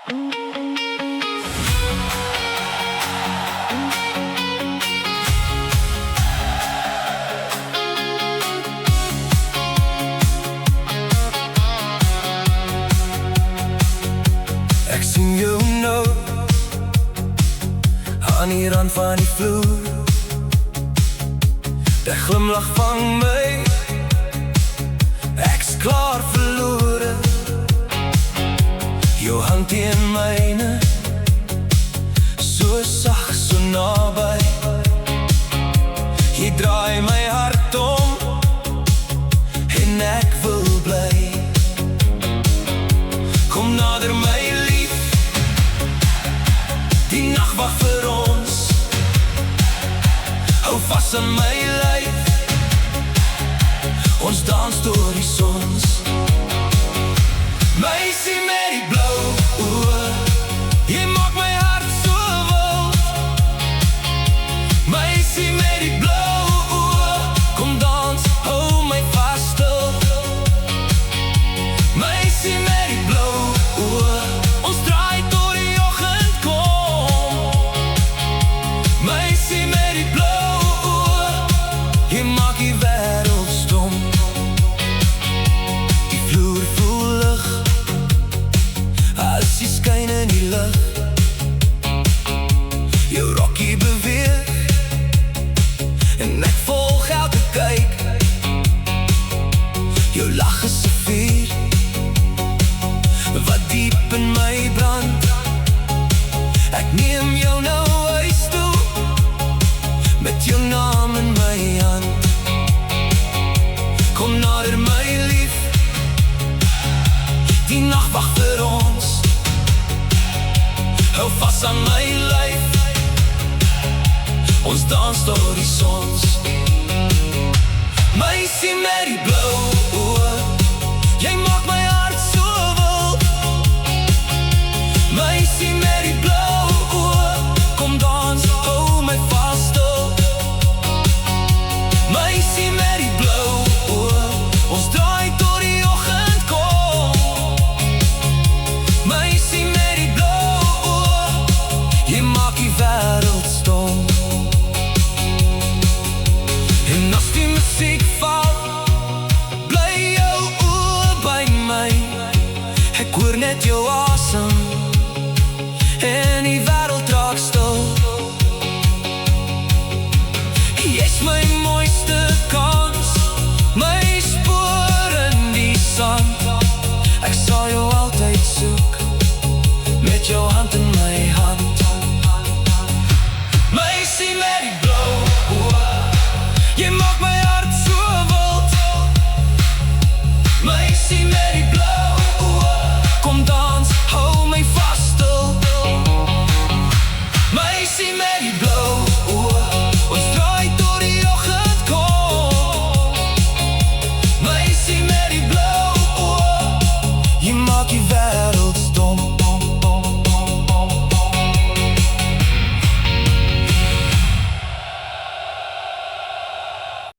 Ek sien jou nou aan die rand van die vloer. Die glimlach vang my, ek's klaar verlore. Jou hand in myne, so sag, so naby. Jy draai my hart om, en ek wil bly. Kom nader my lief, die nacht wacht vir ons. Hou vast aan my lyf, ons dans door die sons. Meisie met die blou oë, jy maak my hart so wild. Meisie met die blou oë, kom dans, hou my vast stil. Meisie met die blou oë, ons draai door die oggend kom. Meisie met die blou oë, jy maak die wêreld stom. Die vloer voel lig, as jy skyn in die lig. Jou rokkie beweeg, en ek volg elke kyk. Jou lach is 'n vuur, wat diep in my brand. Ek neem jou nou huis toe, met jou naam in my hand. Kom nader my lief, die nacht wacht vir ons. Hou vast aan my lyf, ons dans door die sons. Meisie met die blou oë, jy maak my hart so wild. Meisie met die blou oë, kom dans, hou my vast stil. Meisie met die blou oë, ons draai door die oggend kom. Meisie met die blou oë, jy maak die wêreld stom. En as die musiek val, bly jou oë by my. Ek hoor net jou asem, en die wêreld raak stil. Jy's my mooiste kans, my spoor in die sand. Ek sal jou altyd soek, met jou hand in my hand. Meisie met die blou oë, jy maak my hart so wild. Meisie met die blou oë, kom dans, hou my vast stil. Meisie met die